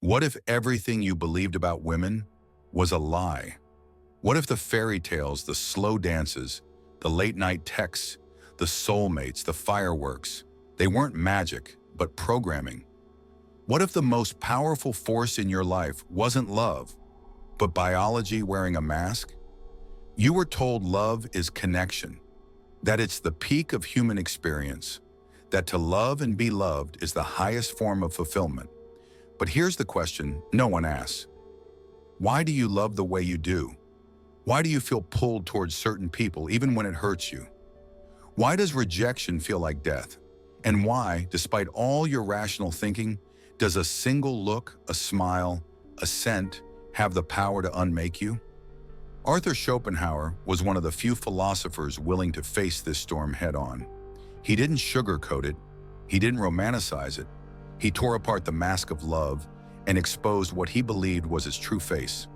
What if everything you believed about women was a lie? What if the fairy tales, the slow dances, the late-night texts, the soulmates, the fireworks, they weren't magic, but programming? What if the most powerful force in your life wasn't love, but biology wearing a mask? You were told love is connection, that it's the peak of human experience, that to love and be loved is the highest form of fulfillment. But here's the question no one asks. Why do you love the way you do? Why do you feel pulled towards certain people even when it hurts you? Why does rejection feel like death? And why, despite all your rational thinking, does a single look, a smile, a scent have the power to unmake you? Arthur Schopenhauer was one of the few philosophers willing to face this storm head-on. He didn't sugarcoat it. He didn't romanticize it. He tore apart the mask of love and exposed what he believed was its true face.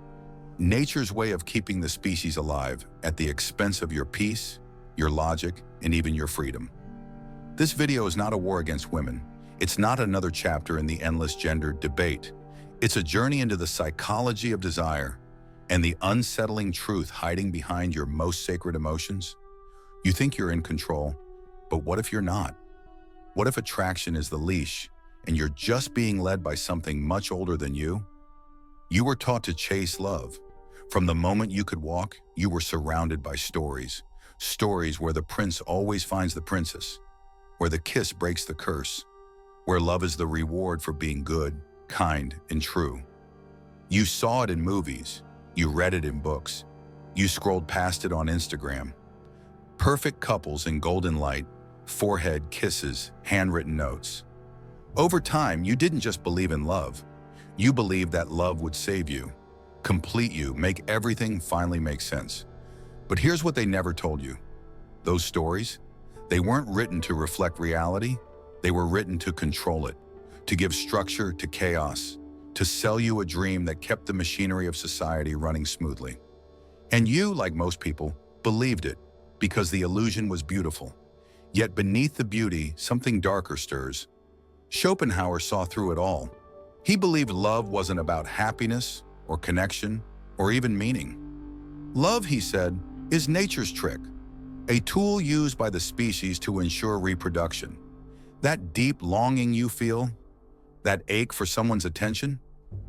Nature's way of keeping the species alive at the expense of your peace, your logic, and even your freedom. This video is not a war against women. It's not another chapter in the endless gender debate. It's a journey into the psychology of desire and the unsettling truth hiding behind your most sacred emotions. You think you're in control, but what if you're not? What if attraction is the leash and you're just being led by something much older than you? You were taught to chase love. From the moment you could walk, you were surrounded by stories. Stories where the prince always finds the princess, where the kiss breaks the curse, where love is the reward for being good, kind, and true. You saw it in movies. You read it in books. You scrolled past it on Instagram. Perfect couples in golden light, forehead kisses, handwritten notes. Over time, you didn't just believe in love. You believed that love would save you, complete you, make everything finally make sense. But here's what they never told you. Those stories, they weren't written to reflect reality. They were written to control it, to give structure to chaos, to sell you a dream that kept the machinery of society running smoothly. And you, like most people, believed it because the illusion was beautiful. Yet beneath the beauty, something darker stirs. Schopenhauer saw through it all. He believed love wasn't about happiness or connection or even meaning. Love, he said, is nature's trick, a tool used by the species to ensure reproduction. That deep longing you feel, that ache for someone's attention,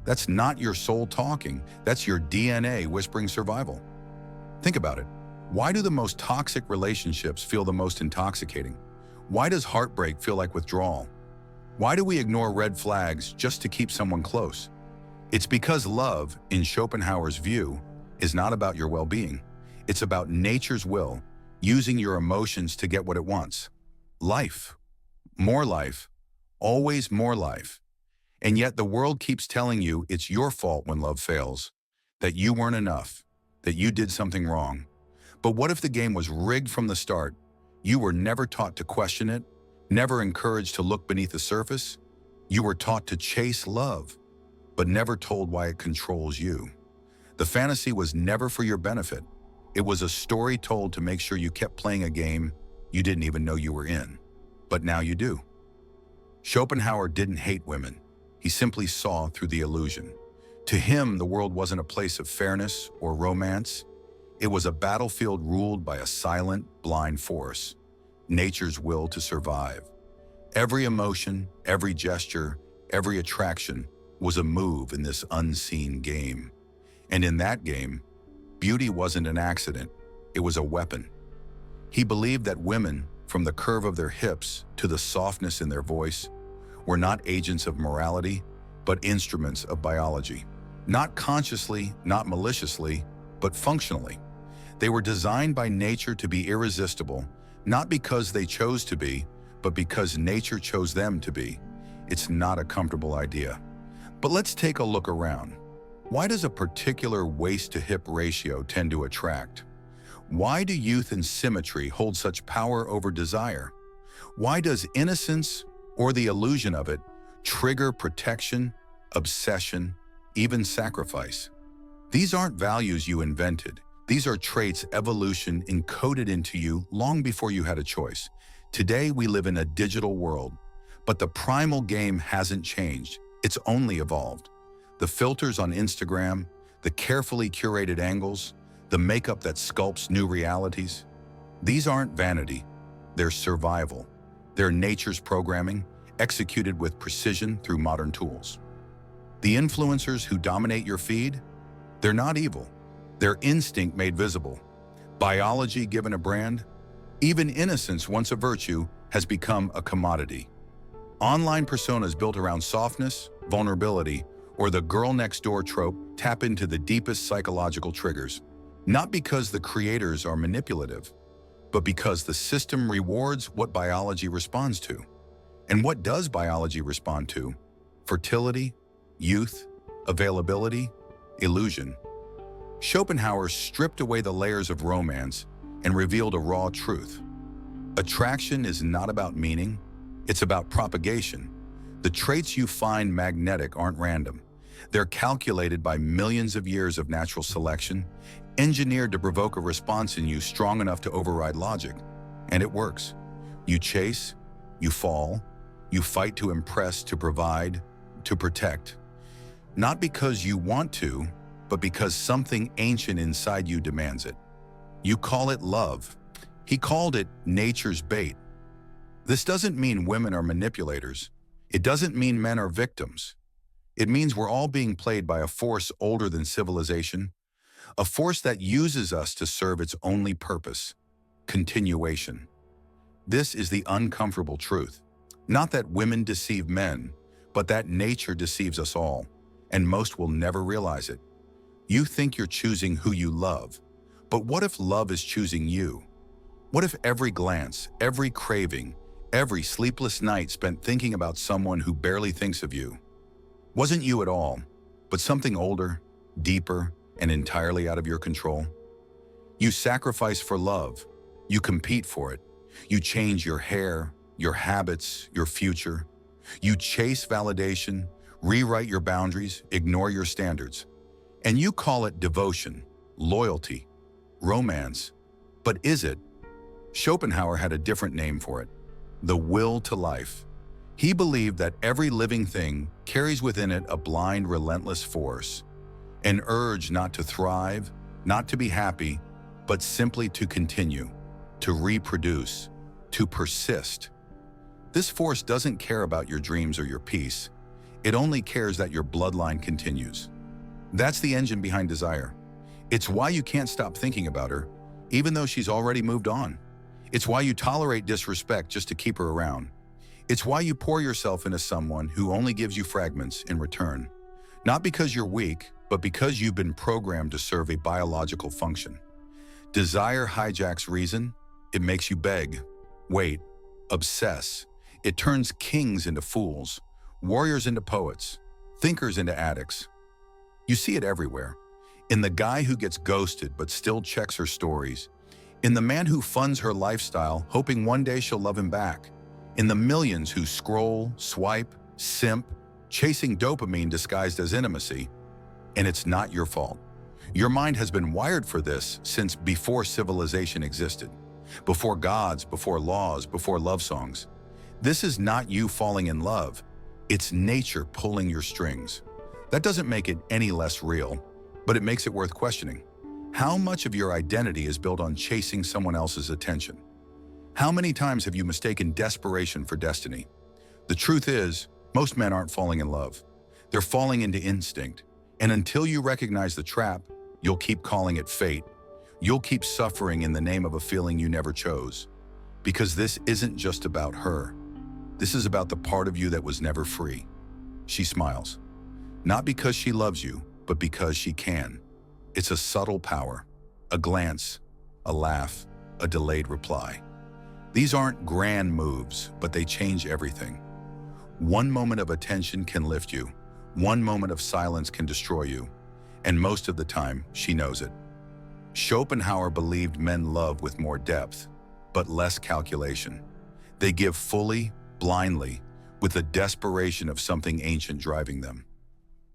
that's not your soul talking, that's your DNA whispering survival. Think about it. Why do the most toxic relationships feel the most intoxicating? Why does heartbreak feel like withdrawal? Why do we ignore red flags just to keep someone close? It's because love, in Schopenhauer's view, is not about your well-being. It's about nature's will, using your emotions to get what it wants. Life. More life. Always more life. And yet the world keeps telling you it's your fault when love fails, that you weren't enough, that you did something wrong. But what if the game was rigged from the start? You were never taught to question it, never encouraged to look beneath the surface. You were taught to chase love, but never told why it controls you. The fantasy was never for your benefit. It was a story told to make sure you kept playing a game you didn't even know you were in. But now you do. Schopenhauer didn't hate women. He simply saw through the illusion. To him, the world wasn't a place of fairness or romance. It was a battlefield ruled by a silent, blind force, nature's will to survive. Every emotion, every gesture, every attraction was a move in this unseen game. And in that game, beauty wasn't an accident, it was a weapon. He believed that women, from the curve of their hips to the softness in their voice, were not agents of morality, but instruments of biology. Not consciously, not maliciously, but functionally. They were designed by nature to be irresistible, not because they chose to be, but because nature chose them to be. It's not a comfortable idea. But let's take a look around. Why does a particular waist-to-hip ratio tend to attract? Why do youth and symmetry hold such power over desire? Why does innocence, or the illusion of it, trigger protection, obsession, even sacrifice? These aren't values you invented. These are traits evolution encoded into you long before you had a choice. Today, we live in a digital world, but the primal game hasn't changed. It's only evolved. The filters on Instagram, the carefully curated angles, the makeup that sculpts new realities. These aren't vanity, they're survival. They're nature's programming, executed with precision through modern tools. The influencers who dominate your feed, they're not evil. They're instinct made visible. Biology given a brand. Even innocence, once a virtue, has become a commodity. Online personas built around softness, vulnerability, or the girl next door trope tap into the deepest psychological triggers, not because the creators are manipulative, but because the system rewards what biology responds to. And what does biology respond to? Fertility, youth, availability, illusion. Schopenhauer stripped away the layers of romance and revealed a raw truth. Attraction is not about meaning, it's about propagation. The traits you find magnetic aren't random. They're calculated by millions of years of natural selection, engineered to provoke a response in you strong enough to override logic. And it works. You chase, you fall, you fight to impress, to provide, to protect. Not because you want to, but because something ancient inside you demands it. You call it love. He called it nature's bait. This doesn't mean women are manipulators. It doesn't mean men are victims. It means we're all being played by a force older than civilization, a force that uses us to serve its only purpose: continuation. This is the uncomfortable truth. Not that women deceive men, but that nature deceives us all, and most will never realize it. You think you're choosing who you love, but what if love is choosing you? What if every glance, every craving, every sleepless night spent thinking about someone who barely thinks of you wasn't you at all, but something older, deeper, and entirely out of your control? You sacrifice for love. You compete for it. You change your hair, your habits, your future. You chase validation, rewrite your boundaries, ignore your standards. And you call it devotion, loyalty, romance. But is it? Schopenhauer had a different name for it: the will to life. He believed that every living thing carries within it a blind, relentless force, an urge not to thrive, not to be happy, but simply to continue, to reproduce, to persist. This force doesn't care about your dreams or your peace. It only cares that your bloodline continues. That's the engine behind desire. It's why you can't stop thinking about her, even though she's already moved on. It's why you tolerate disrespect just to keep her around. It's why you pour yourself into someone who only gives you fragments in return. Not because you're weak, but because you've been programmed to serve a biological function. Desire hijacks reason. It makes you beg, wait, obsess. It turns kings into fools, warriors into poets, thinkers into addicts. You see it everywhere. In the guy who gets ghosted but still checks her stories. In the man who funds her lifestyle, hoping one day she'll love him back. In the millions who scroll, swipe, simp, chasing dopamine disguised as intimacy. And it's not your fault. Your mind has been wired for this since before civilization existed. Before gods, before laws, before love songs. This is not you falling in love. It's nature pulling your strings. That doesn't make it any less real, but it makes it worth questioning. How much of your identity is built on chasing someone else's attention? How many times have you mistaken desperation for destiny? The truth is, most men aren't falling in love. They're falling into instinct. And until you recognize the trap, you'll keep calling it fate. You'll keep suffering in the name of a feeling you never chose. Because this isn't just about her. This is about the part of you that was never free. She smiles. Not because she loves you, but because she can. It's a subtle power, a glance, a laugh, a delayed reply. These aren't grand moves, but they change everything. One moment of attention can lift you. One moment of silence can destroy you. And most of the time, she knows it. Schopenhauer believed men love with more depth, but less calculation. They give fully, blindly, with the desperation of something ancient driving them.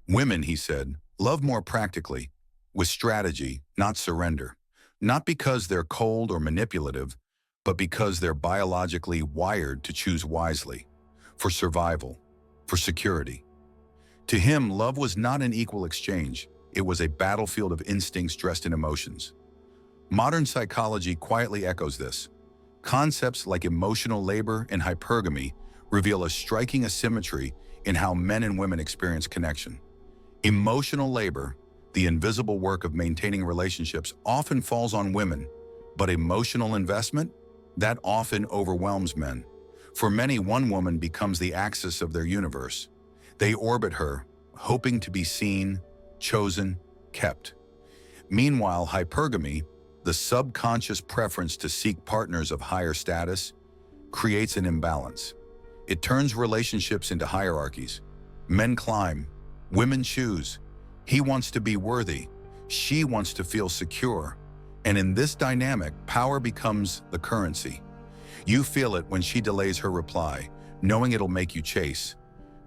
Women, he said, love more practically, with strategy, not surrender. Not because they're cold or manipulative, but because they're biologically wired to choose wisely, for survival, for security. To him, love was not an equal exchange. It was a battlefield of instincts dressed in emotions. Modern psychology quietly echoes this. Concepts like emotional labor and hypergamy reveal a striking asymmetry in how men and women experience connection. Emotional labor, the invisible work of maintaining relationships, often falls on women, but emotional investment, that often overwhelms men. For many, one woman becomes the axis of their universe. They orbit her, hoping to be seen, chosen, kept. Meanwhile, hypergamy, the subconscious preference to seek partners of higher status, creates an imbalance. It turns relationships into hierarchies. Men climb, women choose. He wants to be worthy, she wants to feel secure. And in this dynamic, power becomes the currency. You feel it when she delays her reply, knowing it'll make you chase.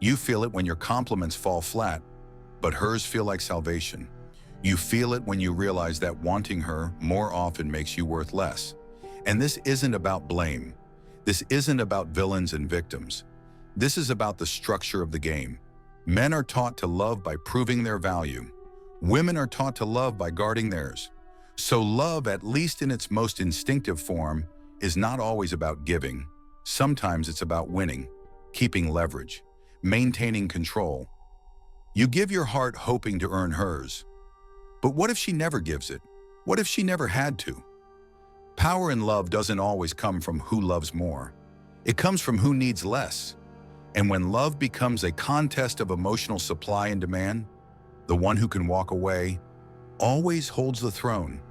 You feel it when your compliments fall flat, but hers feel like salvation. You feel it when you realize that wanting her more often makes you worth less. And this isn't about blame. This isn't about villains and victims. This is about the structure of the game. Men are taught to love by proving their value. Women are taught to love by guarding theirs. So love, at least in its most instinctive form, is not always about giving. Sometimes it's about winning, keeping leverage, maintaining control. You give your heart hoping to earn hers. But what if she never gives it? What if she never had to? Power in love doesn't always come from who loves more. It comes from who needs less. And when love becomes a contest of emotional supply and demand, the one who can walk away always holds the throne.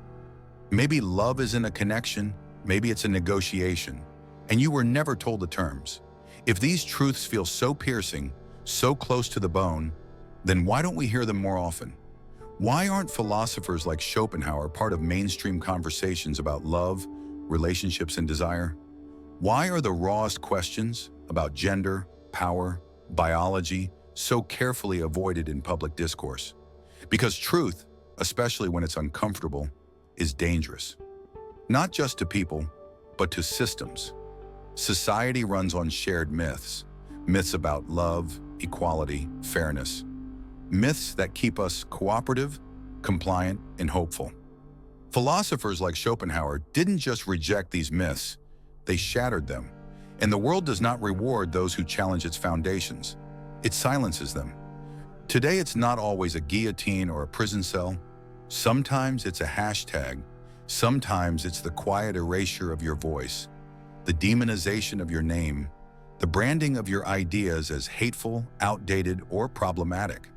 Maybe love isn't a connection, maybe it's a negotiation, and you were never told the terms. If these truths feel so piercing, so close to the bone, then why don't we hear them more often? Why aren't philosophers like Schopenhauer part of mainstream conversations about love, relationships, and desire? Why are the rawest questions about gender, power, biology so carefully avoided in public discourse? Because truth, especially when it's uncomfortable, is dangerous. Not just to people, but to systems. Society runs on shared myths. Myths about love, equality, fairness. Myths that keep us cooperative, compliant, and hopeful. Philosophers like Schopenhauer didn't just reject these myths, they shattered them. And the world does not reward those who challenge its foundations. It silences them. Today, it's not always a guillotine or a prison cell. Sometimes it's a hashtag. Sometimes it's the quiet erasure of your voice, the demonization of your name, the branding of your ideas as hateful, outdated, or problematic.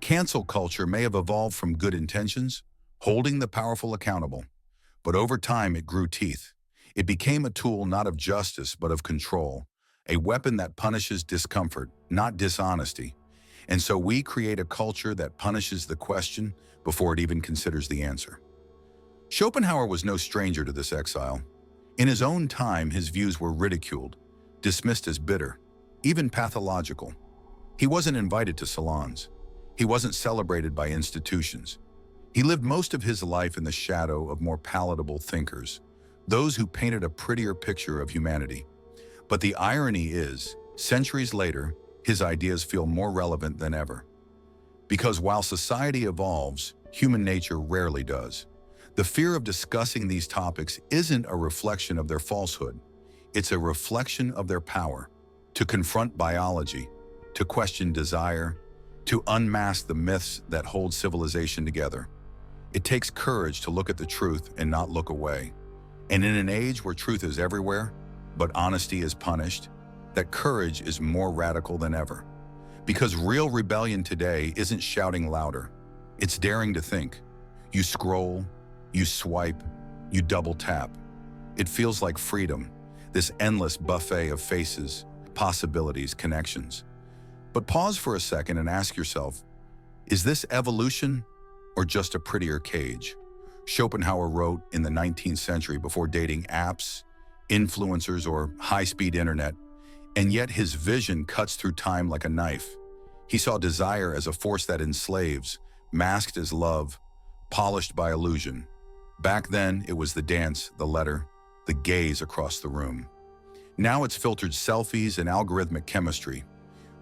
Cancel culture may have evolved from good intentions, holding the powerful accountable, but over time it grew teeth. It became a tool not of justice but of control, a weapon that punishes discomfort, not dishonesty. And so we create a culture that punishes the question before it even considers the answer. Schopenhauer was no stranger to this exile. In his own time, his views were ridiculed, dismissed as bitter, even pathological. He wasn't invited to salons. He wasn't celebrated by institutions. He lived most of his life in the shadow of more palatable thinkers, those who painted a prettier picture of humanity. But the irony is, centuries later, his ideas feel more relevant than ever. Because while society evolves, human nature rarely does. The fear of discussing these topics isn't a reflection of their falsehood. It's a reflection of their power to confront biology, to question desire, to unmask the myths that hold civilization together. It takes courage to look at the truth and not look away. And in an age where truth is everywhere, but honesty is punished, that courage is more radical than ever. Because real rebellion today isn't shouting louder. It's daring to think. You scroll, you swipe, you double tap. It feels like freedom, this endless buffet of faces, possibilities, connections. But pause for a second and ask yourself, is this evolution or just a prettier cage? Schopenhauer wrote in the 19th century before dating apps, influencers, or high-speed internet, and yet his vision cuts through time like a knife. He saw desire as a force that enslaves, masked as love, polished by illusion. Back then, it was the dance, the letter, the gaze across the room. Now it's filtered selfies and algorithmic chemistry.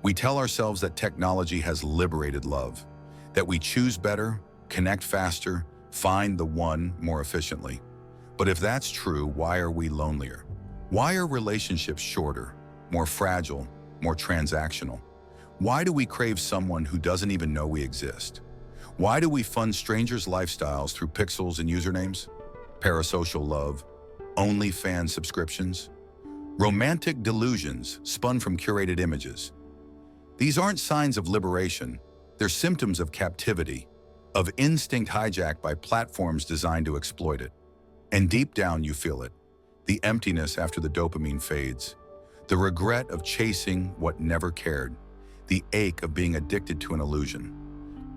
We tell ourselves that technology has liberated love, that we choose better, connect faster, find the one more efficiently. But if that's true, why are we lonelier? Why are relationships shorter, more fragile, more transactional? Why do we crave someone who doesn't even know we exist? Why do we fund strangers' lifestyles through pixels and usernames? Parasocial love, OnlyFans subscriptions, romantic delusions spun from curated images. These aren't signs of liberation, they're symptoms of captivity, of instinct hijacked by platforms designed to exploit it. And deep down you feel it, the emptiness after the dopamine fades, the regret of chasing what never cared, the ache of being addicted to an illusion.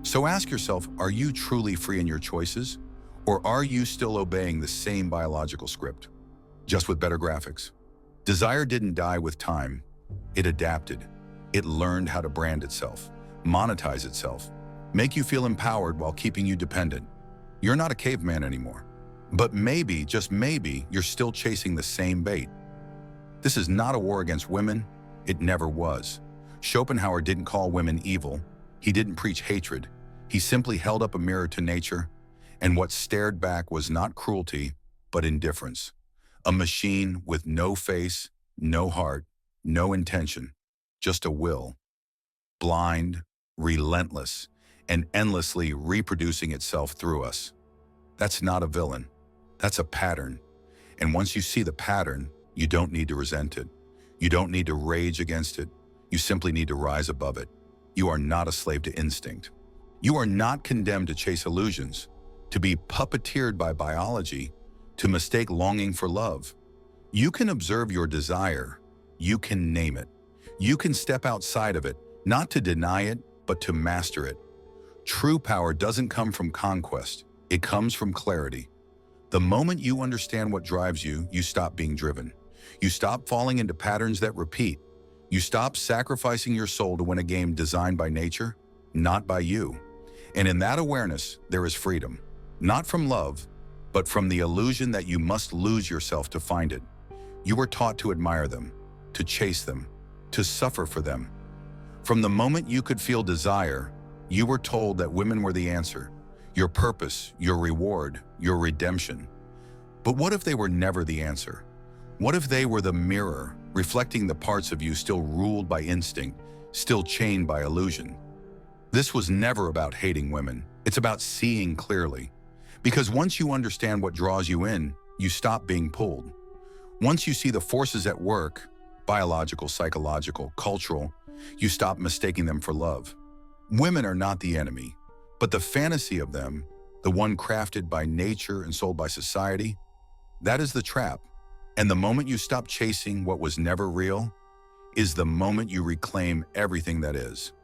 So ask yourself, are you truly free in your choices? Or are you still obeying the same biological script, just with better graphics? Desire didn't die with time, it adapted. It learned how to brand itself, monetize itself, make you feel empowered while keeping you dependent. You're not a caveman anymore. But maybe, just maybe, you're still chasing the same bait. This is not a war against women. It never was. Schopenhauer didn't call women evil. He didn't preach hatred. He simply held up a mirror to nature, and what stared back was not cruelty, but indifference. A machine with no face, no heart, no intention, just a will. Blind, relentless, and endlessly reproducing itself through us. That's not a villain. That's a pattern. And once you see the pattern, you don't need to resent it. You don't need to rage against it. You simply need to rise above it. You are not a slave to instinct. You are not condemned to chase illusions, to be puppeteered by biology, to mistake longing for love. You can observe your desire. You can name it. You can step outside of it, not to deny it, but to master it. True power doesn't come from conquest. It comes from clarity. The moment you understand what drives you, you stop being driven. You stop falling into patterns that repeat. You stop sacrificing your soul to win a game designed by nature, not by you. And in that awareness, there is freedom. Not from love, but from the illusion that you must lose yourself to find it. You were taught to admire them, to chase them, to suffer for them. From the moment you could feel desire, you were told that women were the answer, your purpose, your reward, your redemption. But what if they were never the answer? What if they were the mirror, reflecting the parts of you still ruled by instinct, still chained by illusion? This was never about hating women. It's about seeing clearly. Because once you understand what draws you in, you stop being pulled. Once you see the forces at work, biological, psychological, cultural, you stop mistaking them for love. Women are not the enemy, but the fantasy of them, the one crafted by nature and sold by society, that is the trap. And the moment you stop chasing what was never real is the moment you reclaim everything that is.